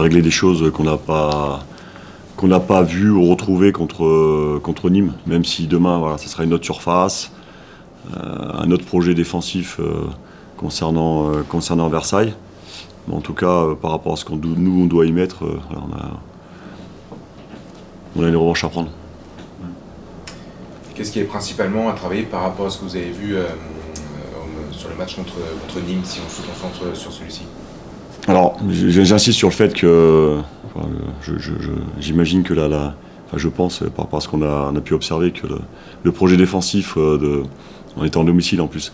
Régler des choses qu'on n'a pas vues ou retrouvées contre Nîmes, même si demain, voilà, ça sera une autre surface, un autre projet défensif concernant Versailles. Mais en tout cas, par rapport à ce qu'on nous on doit y mettre, voilà, on a une revanche à prendre. Qu'est-ce qui est principalement à travailler par rapport à ce que vous avez vu sur le match contre Nîmes, si on se concentre sur celui-ci? Alors, j'insiste sur le fait que, enfin, j'imagine que je pense, par rapport à ce qu'on a pu observer, que le projet défensif, en étant à domicile en plus,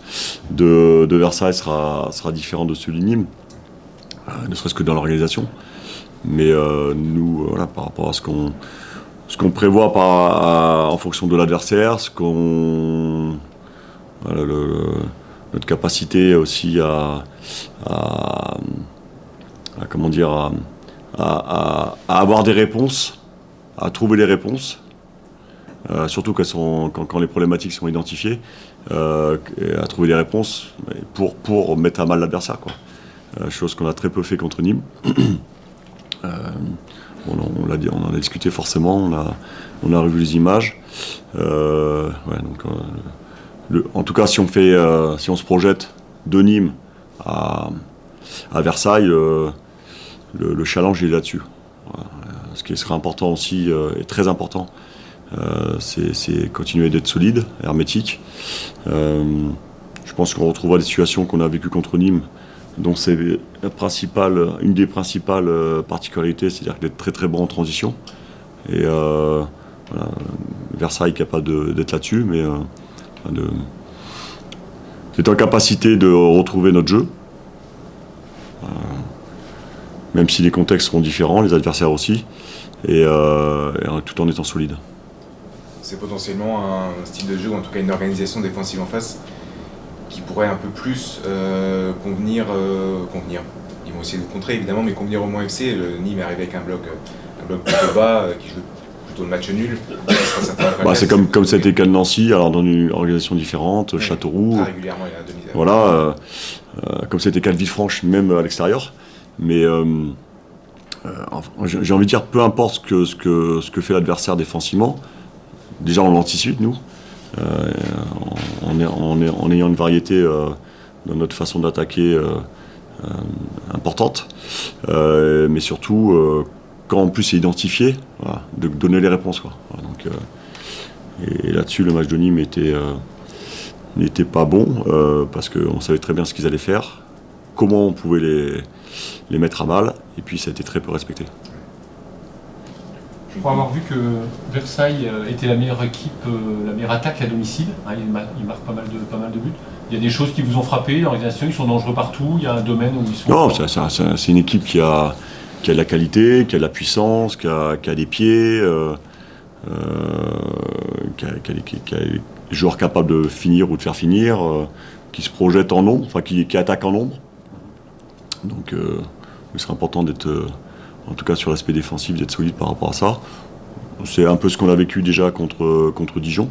de Versailles sera différent de celui de Nîmes, ne serait-ce que dans l'organisation. Mais nous, voilà, par rapport à ce qu'on prévoit en fonction de l'adversaire, voilà, notre capacité aussi à avoir des réponses, à trouver les réponses, surtout quand les problématiques sont identifiées, à trouver des réponses pour mettre à mal l'adversaire, quoi. Chose qu'on a très peu fait contre Nîmes. On en a discuté forcément, on a revu les images. En tout cas, si on se projette de Nîmes à Versailles, le challenge est là-dessus. Voilà. Ce qui sera important aussi, et très important, c'est continuer d'être solide, hermétique. Je pense qu'on retrouvera les situations qu'on a vécues contre Nîmes, donc c'est une des principales particularités, c'est-à-dire d'être très très bon en transition. Et voilà, Versailles est capable d'être là-dessus, mais c'est en capacité de retrouver notre jeu. Même si les contextes seront différents, les adversaires aussi, et tout en étant solide. C'est potentiellement un style de jeu, ou en tout cas une organisation défensive en face, qui pourrait un peu plus convenir. Ils vont essayer de contrer évidemment, mais convenir au Mans FC. Nîmes est arrivé avec un bloc plutôt bas, qui joue plutôt le match nul. C'est comme c'était qu'à Nancy, alors dans une organisation différente, oui. Châteauroux. Très régulièrement, il y a un demi-heure. Voilà, comme c'était qu'à Villefranche, même à l'extérieur. Mais j'ai envie de dire, peu importe ce que fait l'adversaire défensivement, déjà on l'anticipe, nous, en ayant une variété dans notre façon d'attaquer importante, mais surtout, quand en plus c'est identifié, voilà, de donner les réponses, quoi. Voilà, donc, et là-dessus, le match de Nîmes n'était pas bon, parce qu'on savait très bien ce qu'ils allaient faire, comment on pouvait les mettre à mal, et puis ça a été très peu respecté. Je crois avoir vu que Versailles était la meilleure équipe, la meilleure attaque à domicile. Ils marquent pas mal de buts. Il y a des choses qui vous ont frappé, l'organisation, ils sont dangereux partout, il y a un domaine où ils sont... Non, c'est une équipe qui a de la qualité, qui a de la puissance, qui a des pieds, qui a des joueurs capables de finir ou de faire finir, qui se projettent en nombre, enfin qui attaquent en nombre. Donc il serait important d'être, en tout cas sur l'aspect défensif, d'être solide par rapport à ça. C'est un peu ce qu'on a vécu déjà contre Dijon,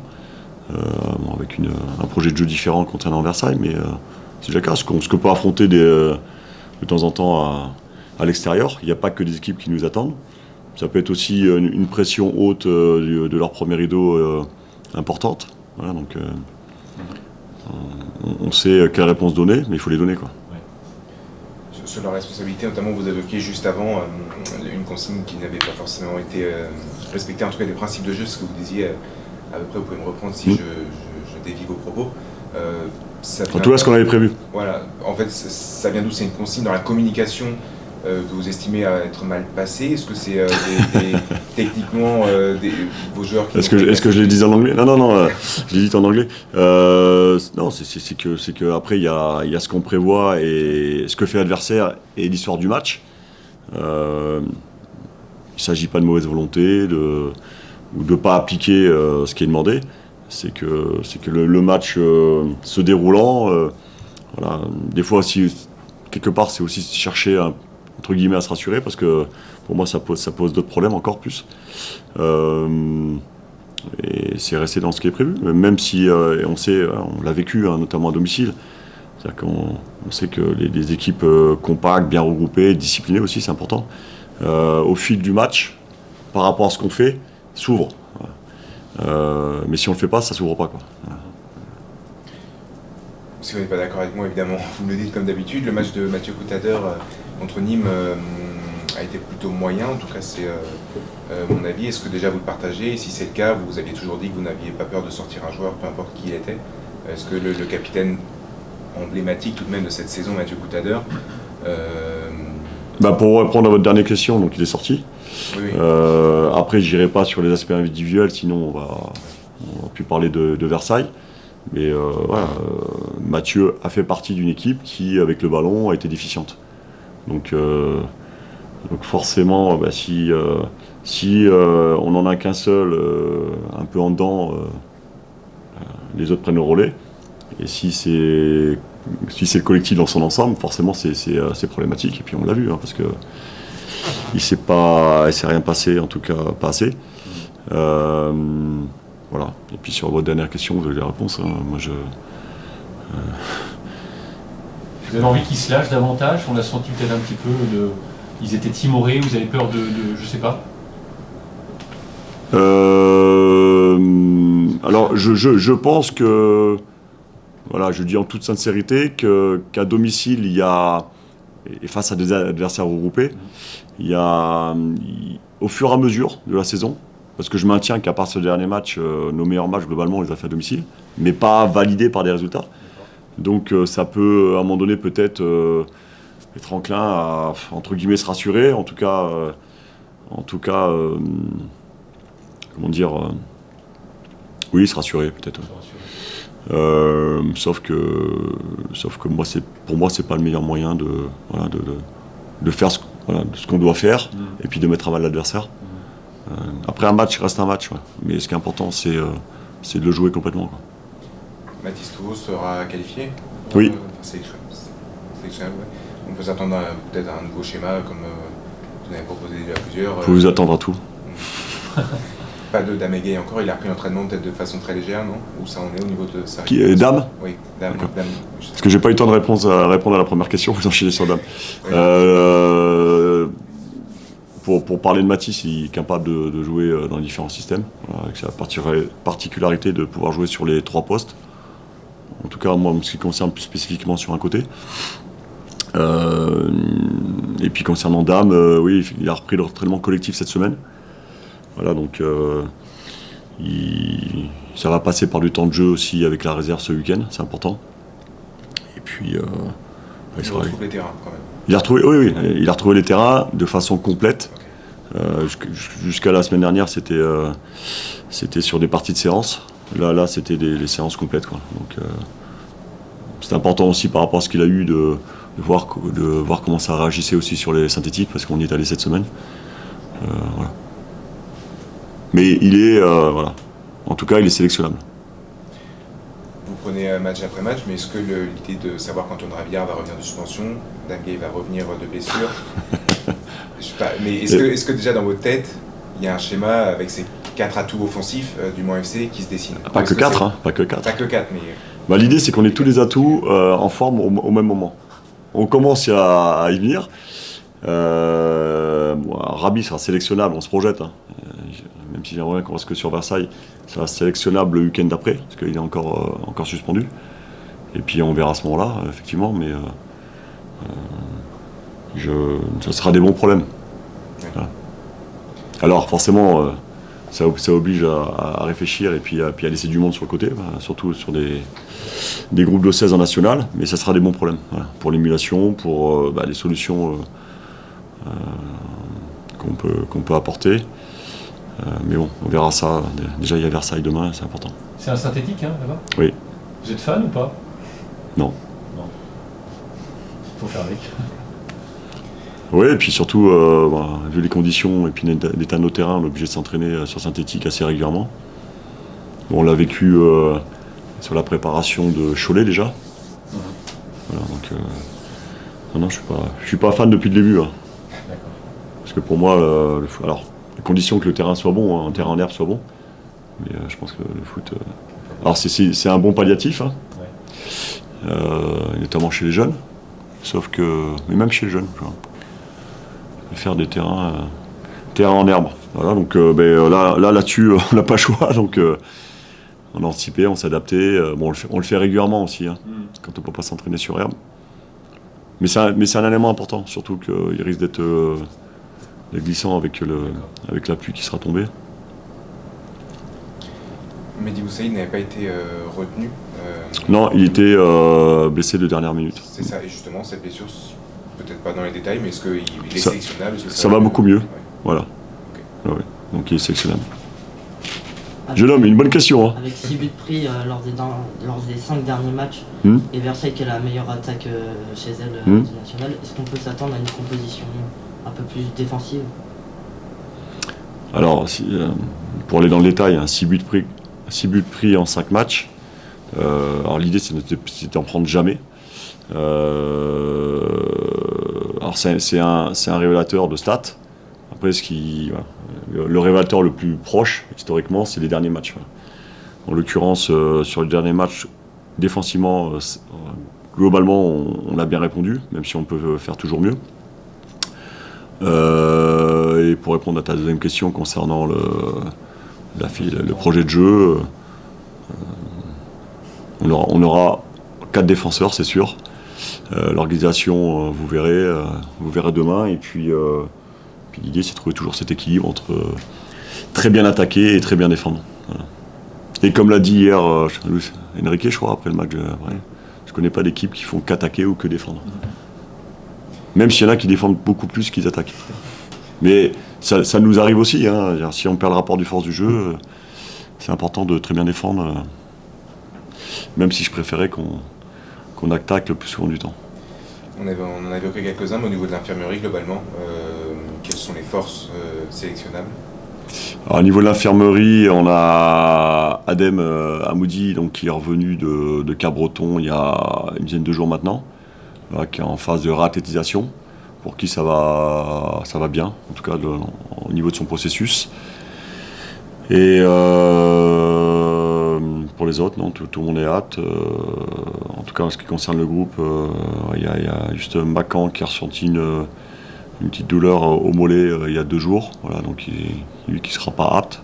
avec un projet de jeu différent concernant Versailles, mais c'est déjà le cas. Ce que peut affronter de temps en temps à l'extérieur. Il n'y a pas que des équipes qui nous attendent. Ça peut être aussi une pression haute de leur premier rideau importante. Voilà, donc on sait quelle réponse donner, mais il faut les donner, quoi. Sur leur responsabilité, notamment vous évoquiez juste avant une consigne qui n'avait pas forcément été respectée, en tout cas des principes de jeu, ce que vous disiez à peu près, vous pouvez me reprendre si je dévie vos propos. En tout cas, ce qu'on avait prévu. Voilà, en fait, ça vient d'où? C'est une consigne dans la communication que vous estimez à être mal passée? Est-ce que c'est techniquement vos joueurs qui... Est-ce que je l'ai dit en anglais? Non, je l'ai dit en anglais. Non, c'est que après il y a ce qu'on prévoit et ce que fait l'adversaire et l'histoire du match. Il ne s'agit pas de mauvaise volonté ou de ne pas appliquer ce qui est demandé. C'est que le match se déroulant, voilà, des fois aussi, quelque part c'est aussi chercher entre guillemets à se rassurer, parce que pour moi ça pose d'autres problèmes encore plus. Et c'est resté dans ce qui est prévu, même si on sait, on l'a vécu, notamment à domicile. C'est-à-dire qu'on sait que les équipes compactes, bien regroupées, disciplinées aussi, c'est important. au fil du match, par rapport à ce qu'on fait, s'ouvre. Mais si on le fait pas, ça s'ouvre pas, quoi. Si vous n'êtes pas d'accord avec moi, évidemment, vous me le dites comme d'habitude. Le match de Mathieu Coutadeur contre Nîmes a été plutôt moyen, en tout cas c'est mon avis. Est-ce que déjà vous le partagez? Et si c'est le cas, vous aviez toujours dit que vous n'aviez pas peur de sortir un joueur, peu importe qui il était. Est-ce que le capitaine emblématique tout de même de cette saison, Mathieu Coutadeur, pour répondre à votre dernière question, donc il est sorti. Oui. Après, je n'irai pas sur les aspects individuels, sinon on va plus parler de Versailles. Mais voilà, Mathieu a fait partie d'une équipe qui, avec le ballon, a été déficiente. Donc forcément, si on n'en a qu'un seul, un peu en dedans, les autres prennent le relais. Et si c'est le collectif dans son ensemble, forcément c'est problématique. Et puis on l'a vu, parce que il s'est rien passé, en tout cas pas assez. Voilà. Et puis sur votre dernière question, vous avez la réponse. Moi, Vous avez envie qu'ils se lâchent davantage? On a senti peut-être un petit peu ils étaient timorés, vous avez peur de je sais pas. Alors, je pense que, voilà, je dis en toute sincérité qu'à domicile, il y a, et face à des adversaires regroupés, il y a, au fur et à mesure de la saison, parce que je maintiens qu'à part ce dernier match, nos meilleurs matchs, globalement, on les a fait à domicile, mais pas validés par des résultats. Donc ça peut, à un moment donné, peut-être être enclin à, entre guillemets, se rassurer, en tout cas, comment dire, oui, se rassurer, peut-être. Sauf que pour moi, c'est pas le meilleur moyen de faire ce qu'on doit faire, et puis de mettre à mal l'adversaire. Après un match, il reste un match, ouais. Mais ce qui est important, c'est de le jouer complètement, quoi. Mathis Touveau sera qualifié? Oui. Sélectionnable, ouais. On peut s'attendre peut-être à un nouveau schéma, comme vous en avez proposé déjà plusieurs. Vous pouvez vous attendre à tout. Pas de Dame Gueye encore, il a repris l'entraînement peut-être de façon très légère, non? Où ça en est au niveau de ça? Qui est Dame? Oui, Dame. Parce que j'ai pas eu le temps de répondre à la première question, vous enchaînez sur Dame. Oui. Pour parler de Mathis, il est capable de jouer dans les différents systèmes, avec sa particularité de pouvoir jouer sur les 3 postes. En tout cas, moi, en ce qui concerne plus spécifiquement sur un côté. Et puis concernant Dame, oui, il a repris l'entraînement collectif cette semaine. Voilà, donc ça va passer par du temps de jeu aussi avec la réserve ce week-end, c'est important. Et puis, il retrouve les terrains quand même. Il a retrouvé les terrains de façon complète. Jusqu'à la semaine dernière, c'était sur des parties de séance. Là, c'était les séances complètes, quoi. Donc, c'est important aussi par rapport à ce qu'il a eu de voir comment ça réagissait aussi sur les synthétiques, parce qu'on y est allé cette semaine. Voilà. Mais il est, voilà. En tout cas, il est sélectionnable. Vous prenez match après match, mais est-ce que l'idée de savoir quand Antoine Rabillard va revenir de suspension, Dame Gueye va revenir de blessure, je sais pas, mais est-ce que déjà dans votre tête, il y a un schéma avec ces 4 atouts offensifs du Mans FC qui se dessinent? Pas que 4, pas que 4. Pas que 4, mais... L'idée, c'est qu'on ait tous les atouts en forme au même moment. On commence à y venir. Rabi sera sélectionnable, on se projette. Même si j'aimerais qu'on reste que sur Versailles, ça sera sélectionnable le week-end d'après, parce qu'il est encore suspendu. Et puis on verra à ce moment-là, effectivement, mais ça sera des bons problèmes. Voilà. Alors forcément, ça oblige à réfléchir et puis à laisser du monde sur le côté, surtout sur des groupes de 16 en national, mais ça sera des bons problèmes, voilà, pour l'émulation, pour les solutions qu'on peut apporter. Mais bon, on verra ça. Déjà, il y a Versailles demain, c'est important. C'est un synthétique, là-bas? Oui. Vous êtes fan ou pas? Non. Faut faire avec. Oui, et puis surtout, vu les conditions et puis l'état de nos terrains, on est obligé de s'entraîner sur synthétique assez régulièrement. Bon, on l'a vécu sur la préparation de Cholet déjà. Voilà, donc, non, je suis pas fan depuis le début. D'accord. Parce que pour moi, alors, à condition que le terrain soit bon, un terrain en herbe soit bon. Mais je pense que le foot... Alors c'est un bon palliatif, notamment chez les jeunes. Sauf que... Mais même chez les jeunes. faire des terrains en herbe. Voilà, donc là-dessus, on n'a pas le choix. Donc, on a anticipé, on s'est adapté. Bon, on le fait régulièrement aussi, hein, quand on ne peut pas s'entraîner sur herbe. Mais c'est un élément important, surtout qu'il risque d'être glissant avec la pluie qui sera tombée. Mehdi Boussaïd n'avait pas été retenu. Non, il était blessé de dernière minute. C'est ça, et justement, cette blessure, peut-être pas dans les détails, mais est-ce qu'il est sélectionnable? Ça va beaucoup mieux. Ouais. Voilà. Okay. Ouais. Donc il est sélectionnable. Jeune homme, une bonne question. Hein. Avec 6 buts pris lors des 5 derniers matchs, et Versailles qui est la meilleure attaque chez elle du national, est-ce qu'on peut s'attendre à une composition un peu plus défensive? Alors, pour aller dans le détail, 6 buts pris en 5 matchs. Alors l'idée c'était d'en prendre jamais. Alors c'est un révélateur de stats. Après, le révélateur le plus proche, historiquement, c'est les derniers matchs. En l'occurrence, sur les derniers matchs, défensivement, globalement, on a bien répondu, même si on peut faire toujours mieux. Et pour répondre à ta deuxième question concernant le projet de jeu, on aura 4 défenseurs, c'est sûr. L'organisation, vous verrez demain. Et puis l'idée, c'est de trouver toujours cet équilibre entre très bien attaquer et très bien défendre. Voilà. Et comme l'a dit hier Enrique, je crois, après le match, je ne connais pas d'équipe qui font qu'attaquer ou que défendre. Même s'il y en a qui défendent beaucoup plus qu'ils attaquent. Mais ça nous arrive aussi. Hein. Si on perd le rapport du force du jeu, c'est important de très bien défendre. Même si je préférais qu'on attaque le plus souvent du temps. On en avait évoqué quelques-uns, mais au niveau de l'infirmerie, globalement, quelles sont les forces sélectionnables? Alors, au niveau de l'infirmerie, on a Adem Hamoudi, donc, qui est revenu de Cap-Breton il y a une dizaine de jours maintenant, qui est en phase de réathlétisation, pour qui ça va bien, en tout cas au niveau de son processus. Et pour les autres, non, tout le monde est hâte. En tout cas, en ce qui concerne le groupe, il y a juste Macan qui a ressenti une petite douleur au mollet il y a 2 jours. Voilà, donc lui qui ne sera pas apte.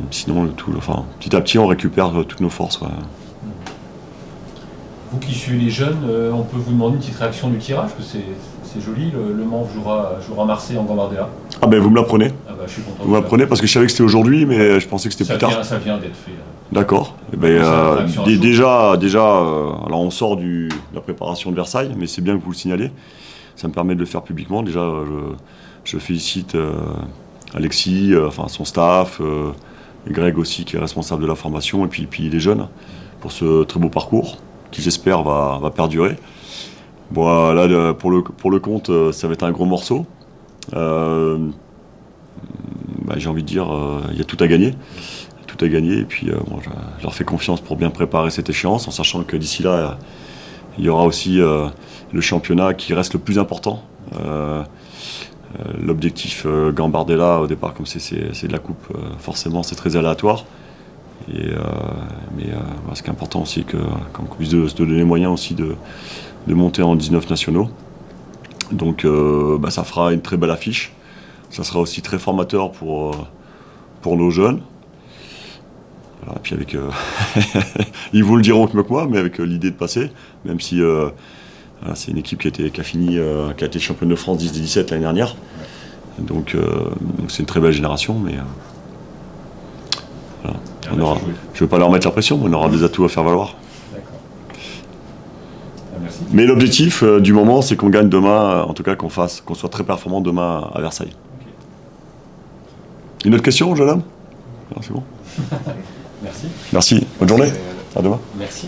Sinon, petit à petit, on récupère toutes nos forces. Ouais. Vous qui suivez les jeunes, on peut vous demander une petite réaction du tirage, parce que c'est joli. Le Mans jouera Marseille en Gambardella. Ah ben vous me l'apprenez. Ah bah, je suis content. Vous m'apprenez parce que je savais que c'était aujourd'hui, mais je pensais que c'était plus tard. Ça vient d'être fait. D'accord. Déjà, alors on sort de la préparation de Versailles, mais c'est bien que vous le signalez. Ça me permet de le faire publiquement. Déjà, je félicite Alexis, son staff, et Greg aussi qui est responsable de la formation, et puis les jeunes pour ce très beau parcours qui j'espère va perdurer. Bon, là, pour le compte, ça va être un gros morceau. J'ai envie de dire, il y a tout à gagner. Tout à gagner, et puis je leur fais confiance pour bien préparer cette échéance, en sachant que d'ici là, il y aura aussi le championnat qui reste le plus important. L'objectif Gambardella, au départ, comme c'est de la coupe, forcément c'est très aléatoire. Mais ce qui est important aussi, qu'on puisse se donner les moyens aussi de monter en 19 nationaux. Donc ça fera une très belle affiche. Ça sera aussi très formateur pour nos jeunes. Voilà, et puis avec, ils vous le diront mieux que moi, mais avec l'idée de passer, même si c'est une équipe qui a été championne de France 10-17 l'année dernière. Donc c'est une très belle génération, mais voilà. Je ne vais pas leur mettre la pression, mais on aura des atouts à faire valoir. D'accord. Merci. Mais l'objectif du moment, c'est qu'on gagne demain, en tout cas qu'on soit très performant demain à Versailles. Okay. Une autre question, jeune homme? Non, c'est bon. Merci. Merci. Bonne journée. À demain. Merci.